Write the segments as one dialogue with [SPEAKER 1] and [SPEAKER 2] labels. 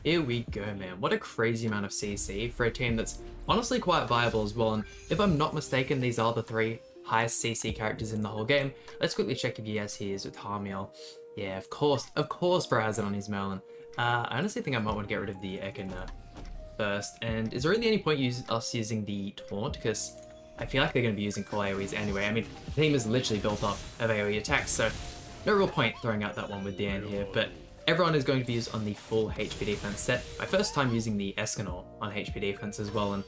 [SPEAKER 1] Here we go, man. What a crazy amount of CC for a team that's honestly quite viable as well. And if I'm not mistaken, these are the three highest CC characters in the whole game. Let's quickly check if yes, he is with Harmiel. Yeah, of course Bro has it on his Merlin. I honestly think I might want to get rid of the Ekana first. And is there really any point us using the Taunt? Because I feel like they're going to be using full AoEs anyway. I mean, the team is literally built up of AoE attacks, so no real point throwing out that one with Diane here. But everyone is going to be used on the full HP defense set. My first time using the Escanor on HP defense as well, and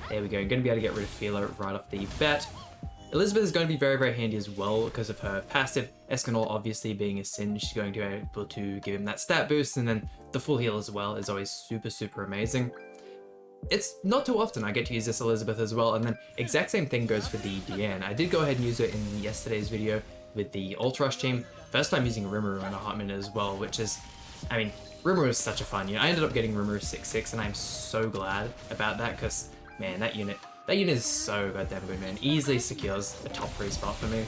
[SPEAKER 1] there we go. Going to be able to get rid of Philo right off the bat. Elizabeth is going to be very, very handy as well because of her passive. Escanor obviously being a Sin, she's going to be able to give him that stat boost, and then the full heal as well is always super, super amazing. It's not too often I get to use this Elizabeth as well, and then exact same thing goes for the Diane. I did go ahead and use it in yesterday's video with the Ultra Rush team. First time using Rimuru in a hot minute as well, which is, I mean, Rimuru is such a fun unit. I ended up getting Rimuru 6/6, and I'm so glad about that because, man, that unit is so goddamn good, man. Easily secures a top 3 spot for me.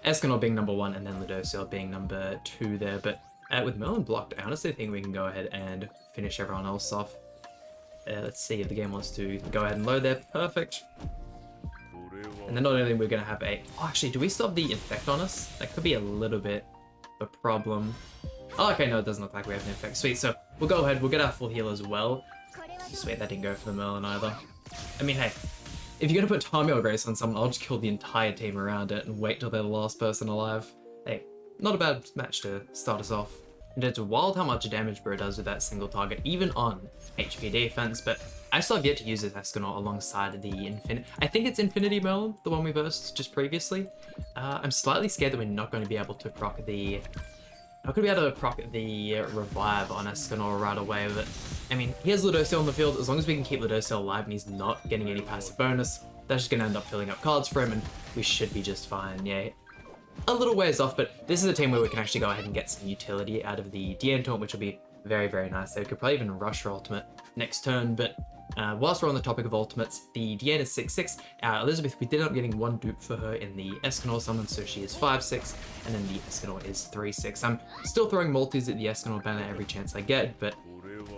[SPEAKER 1] Escanor being number 1, and then Ludociel being number 2 there. But with Merlin blocked, I honestly think we can go ahead and finish everyone else off. Let's see if the game wants to go ahead and load there. Perfect. And then not only we're going to have a... Oh, actually, do we still have the Infect on us? That could be a little bit of a problem. Oh, okay, no, it doesn't look like we have an Infect. Sweet, so we'll go ahead. We'll get our full heal as well. Sweet, that didn't go for the Merlin either. I mean, hey, if you're going to put Tamio Grace on someone, I'll just kill the entire team around it and wait till they're the last person alive. Hey, not a bad match to start us off. And it's wild how much damage Bro does with that single target, even on HP defense, but I still have yet to use this Escanor alongside the Infinity. I think it's Infinity Merlin, the one we versed just previously. I'm slightly scared that we're not going to be able to proc the... revive on Escanor right away, but I mean, he has Ludociel on the field. As long as we can keep Ludociel alive and he's not getting any passive bonus, that's just going to end up filling up cards for him, and we should be just fine, yeah. A little ways off, but this is a team where we can actually go ahead and get some utility out of the Diane Taunt, which will be very, very nice. They could probably even rush her ultimate next turn, but whilst we're on the topic of ultimates, the Diane is 6/6. Elizabeth, we did end up getting one dupe for her in the Escanor summon, so she is 5/6, and then the Escanor is 3/6. I'm still throwing multis at the Escanor banner every chance I get, but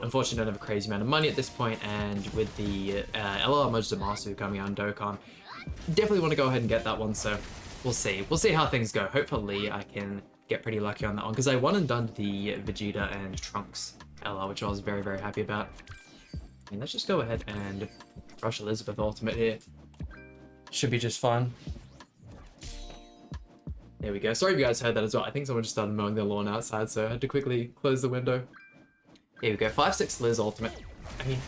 [SPEAKER 1] unfortunately I don't have a crazy amount of money at this point, and with the LR Zamasu coming out in Dokkan, definitely want to go ahead and get that one, so we'll see. We'll see how things go. Hopefully I can get pretty lucky on that one, because I won and done the Vegeta and Trunks LR, which I was very, very happy about. I mean, let's just go ahead and rush Elizabeth ultimate here. Should be just fine. There we go. Sorry if you guys heard that as well. I think someone just started mowing their lawn outside, so I had to quickly close the window. Here we go. 5/6 Liz ultimate. I mean,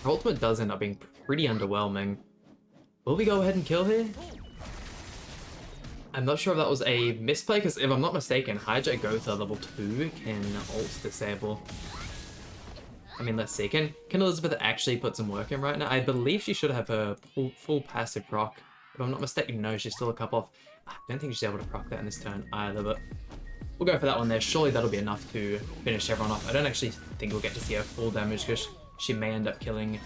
[SPEAKER 1] her ultimate does end up being pretty underwhelming. Will we go ahead and kill here? I'm not sure if that was a misplay, because if I'm not mistaken, Hijack Gotha level 2 can ult disable. I mean, let's see. Can Elizabeth actually put some work in right now? I believe she should have her full passive proc. If I'm not mistaken, no, she's still a couple off. I don't think she's able to proc that in this turn either, but we'll go for that one there. Surely that'll be enough to finish everyone off. I don't actually think we'll get to see her full damage, because she may end up killing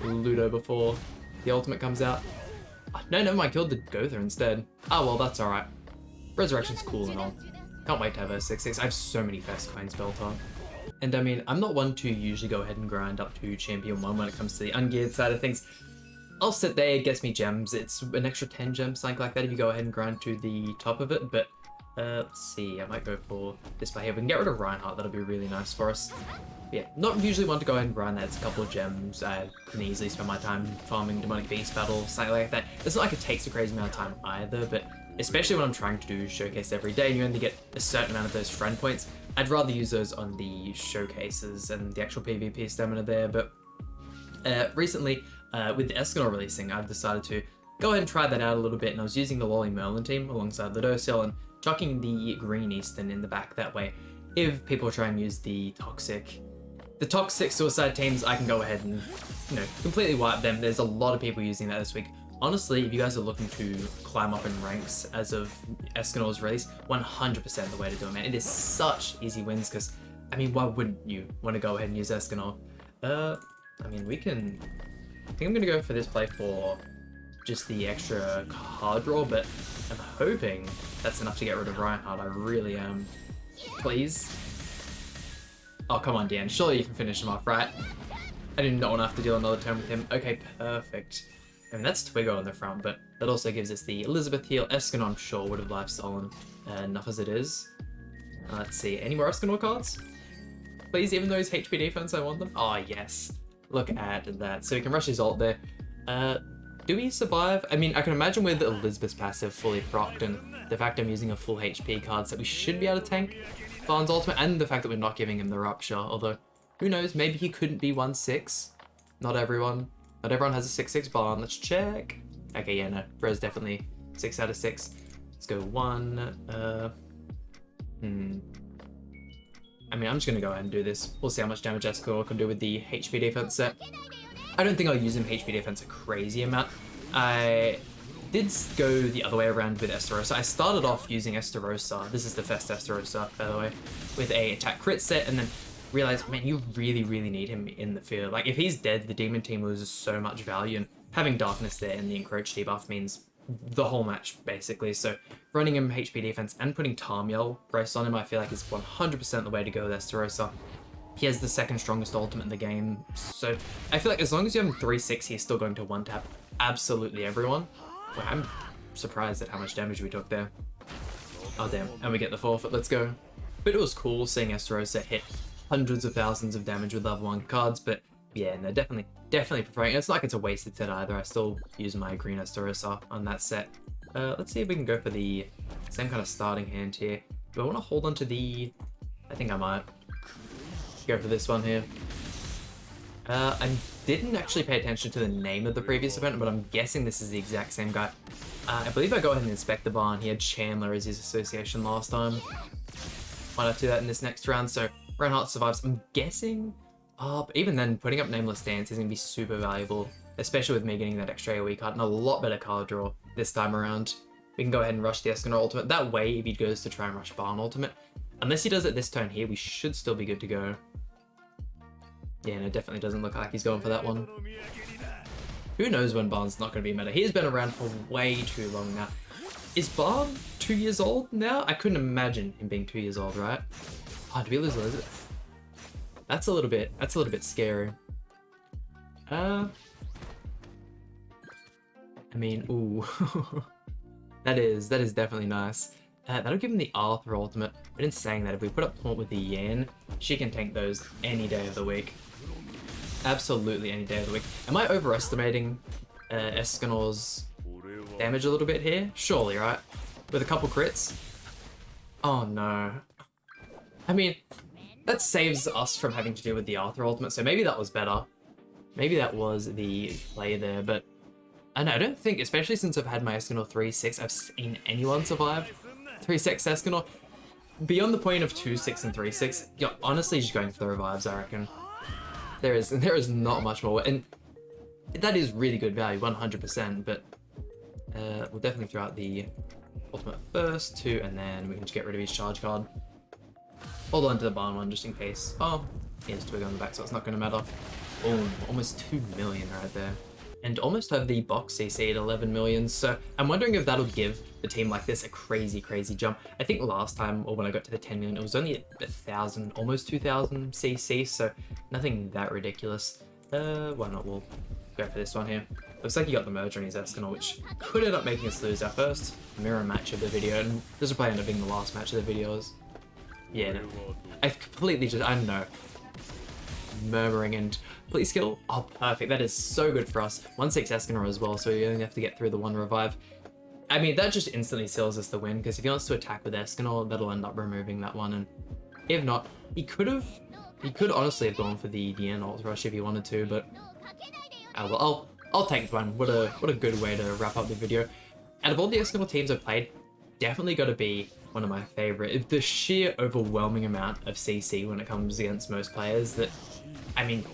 [SPEAKER 1] Ludo before the ultimate comes out. No, never mind, killed the Gotha instead. Oh, well, that's alright. Resurrection's cool and all. Can't wait to have her 6/6. I have so many fast coins built up. And I mean, I'm not one to usually go ahead and grind up to Champion 1 when it comes to the ungeared side of things. I'll sit there, it gets me gems. It's an extra 10 gems, something like that, if you go ahead and grind to the top of it. But let's see, I might go for this play here. We can get rid of Reinhardt, that'll be really nice for us. Yeah, not usually one to go ahead and grind that. It's a couple of gems. I can easily spend my time farming Demonic Beast Battle, something like that. It's not like it takes a crazy amount of time either, but especially when I'm trying to do Showcase every day and you only get a certain amount of those friend points, I'd rather use those on the showcases and the actual PvP stamina there. But recently, with the Escanor releasing, I've decided to go ahead and try that out a little bit, and I was using the Loli Merlin team alongside Ludociel and chucking the Green Eastern in the back that way. If people try and use the toxic suicide teams, I can go ahead and, you know, completely wipe them. There's a lot of people using that this week. Honestly, if you guys are looking to climb up in ranks as of Escanor's release, 100% the way to do it, man. It is such easy wins, because, I mean, why wouldn't you want to go ahead and use Escanor? I mean, I think I'm going to go for this play for just the extra card draw, but I'm hoping that's enough to get rid of Reinhardt. I really am. Please. Oh, come on, Dan. Surely you can finish him off, right? I do not want to have to deal another turn with him. Okay, perfect. I mean, that's Twiggo on the front, but that also gives us the Elizabeth heal. Escanor, I'm sure, would have life stolen enough as it is. Let's see. Any more Escanor cards? Please, even though he's HP defense, I want them. Oh, yes. Look at that. So we can rush his ult there. Do we survive? I mean, I can imagine with Elizabeth's passive fully procced and the fact I'm using a full HP cards that we should be able to tank Barnes' ultimate, and the fact that we're not giving him the Rupture, although who knows, maybe he couldn't be 1-6. Not everyone has a 6-6 Barn. Let's check. Okay, yeah, no, Brez definitely 6 out of 6. Let's go 1. I mean, I'm just gonna go ahead and do this. We'll see how much damage Escanor can do with the HP defense set. I don't think I'll use him HP defense a crazy amount. I did go the other way around with Estarossa. I started off using Estarossa. This is the first Estarossa, by the way, with a attack crit set, and then realized, man, you really, really need him in the field. Like, if he's dead, the Demon team loses so much value, and having Darkness there and the Encroach debuff means the whole match, basically. So running him HP defense and putting Tarmiel Brace on him, I feel like is 100% the way to go with Estarossa. He has the second strongest ultimate in the game, so I feel like as long as you have him 3-6, he's still going to one-tap absolutely everyone. Well, I'm surprised at how much damage we took there. Oh damn, and we get the forfeit, let's go. But it was cool seeing Estarossa hit hundreds of thousands of damage with level 1 cards, but yeah, no, definitely preferring it. It's not like it's a wasted set either. I still use my green Estarossa on that set. Let's see if we can go for the same kind of starting hand here. Do I want to hold on to the... I think I might go for this one here. I didn't actually pay attention to the name of the previous opponent, but I'm guessing this is the exact same guy. I believe I go ahead and inspect the barn. He had Chandler as his association last time. Why not do that in this next round? So Reinhardt survives. I'm guessing... but even then, putting up Nameless Dance is going to be super valuable, especially with me getting that extra AoE card and a lot better card draw this time around. We can go ahead and rush the Escanor ultimate. That way, if he goes to try and rush Barn ultimate, unless he does it this turn here, we should still be good to go. Yeah, no, it definitely doesn't look like he's going for that one. Who knows when Barn's not going to be meta? He has been around for way too long now. Is Barn 2 years old now? I couldn't imagine him being 2 years old, right? Oh, did we lose Elizabeth? That's a little bit scary. I mean, ooh. that is definitely nice. That'll give him the Arthur ultimate, but in saying that, if we put up Taunt with the Yan, she can tank those any day of the week. Absolutely any day of the week. Am I overestimating Escanor's damage a little bit here? Surely, right? With a couple crits? Oh no. I mean, that saves us from having to deal with the Arthur ultimate, so maybe that was better. Maybe that was the play there, but I don't think, especially since I've had my Escanor 3-6, I've seen anyone survive 3-6 Escanor. Beyond the point of 2-6 and 3-6, you're honestly just going for the revives, I reckon. There is not much more, and that is really good value, 100%, but we'll definitely throw out the ultimate first, too, and then we can just get rid of his charge card. Hold on to the barn one just in case. Oh, he has Twig on the back, so it's not going to matter. Boom, almost 2 million right there. And almost have the box CC at 11 million, so I'm wondering if that'll give the team like this a crazy jump. I think last time, or when I got to the 10 million, it was only 1,000, almost 2,000 CC, so nothing that ridiculous. Why not? We'll go for this one here. Looks like he got the merge on his Escanor, which could end up making us lose our first mirror match of the video, and this will probably end up being the last match of the videos. Yeah, no. I completely just, I don't know. Murmuring and please kill. Oh, perfect. That is so good for us. 1-6 Escanor as well, so we only have to get through the 1 revive. I mean, that just instantly seals us the win, because if he wants to attack with Escanor, that'll end up removing that one, and if not, he could honestly have gone for the DN ult rush if he wanted to, but well, I'll take one. What a good way to wrap up the video. Out of all the Escanor teams I've played, definitely got to be one of my favorite. The sheer overwhelming amount of CC when it comes against most players that, I mean,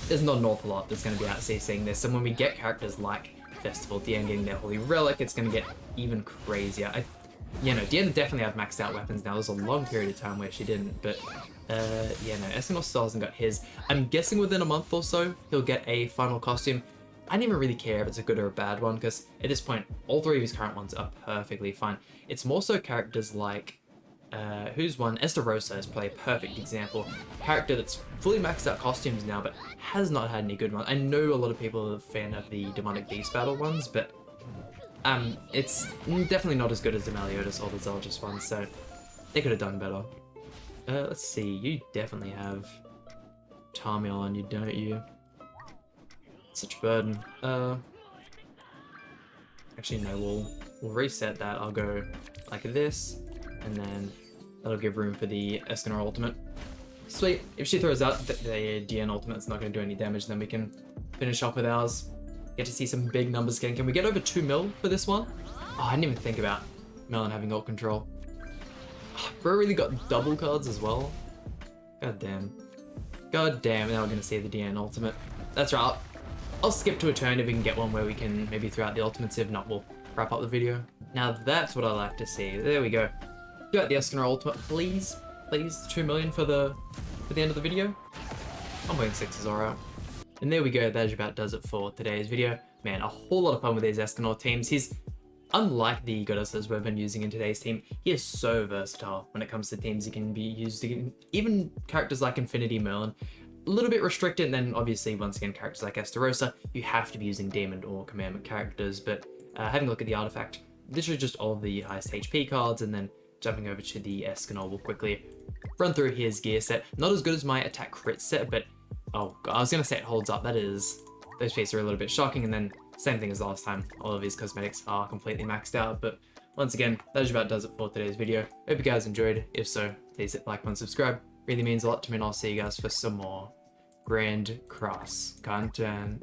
[SPEAKER 1] there's not an awful lot that's going to be out CCing this, and when we get characters like Festival, Diana getting their Holy Relic, it's going to get even crazier. You know, Diana definitely have maxed out weapons now. There's a long period of time where she didn't, but yeah, no, Escanor still hasn't got his. I'm guessing within a month or so, he'll get a final costume. I don't even really care if it's a good or a bad one, because at this point, all 3 of his current ones are perfectly fine. It's more so characters like Who's one? Estarossa is probably a perfect example. Character that's fully maxed out costumes now, but has not had any good ones. I know a lot of people are a fan of the Demonic Beast Battle ones, but it's definitely not as good as the Meliodas or the Zelgis ones, so they could have done better. Let's see, you definitely have Tarmiel on you, don't you? Such a burden. Actually, no, we'll reset that. I'll go like this, and then that'll give room for the Escanor ultimate. Sweet. If she throws out the DN ultimate, it's not going to do any damage, then we can finish off with ours. Get to see some big numbers again. Can we get over 2 mil for this one? Oh, I didn't even think about Melon having ult control. Oh, bro really got double cards as well. God damn. God damn, now we're going to see the DN ultimate. That's right. I'll skip to a turn if we can get one where we can maybe throw out the ultimates. If not, we'll wrap up the video. Now that's what I like to see. There we go. Do out the Escanor ultimate, please. Please, 2 million for the end of the video. 1.6 is alright. And there we go, that about does it for today's video. Man, a whole lot of fun with these Escanor teams. He's, unlike the goddesses we've been using in today's team, he is so versatile when it comes to teams. He can be used against even characters like Infinity Merlin. A little bit restricted, and then obviously, once again, characters like Estarossa, you have to be using Demon or Commandment characters, but having a look at the artifact, this is just all of the highest HP cards, and then jumping over to the Escanor, we'll quickly run through his gear set. Not as good as my attack crit set, but oh god, I was gonna say it holds up. That is, those feats are a little bit shocking, and then same thing as last time, all of his cosmetics are completely maxed out. But once again, that about does it for today's video. Hope you guys enjoyed. If so, please hit like and subscribe. Really means a lot to me, and I'll see you guys for some more Grand Cross content.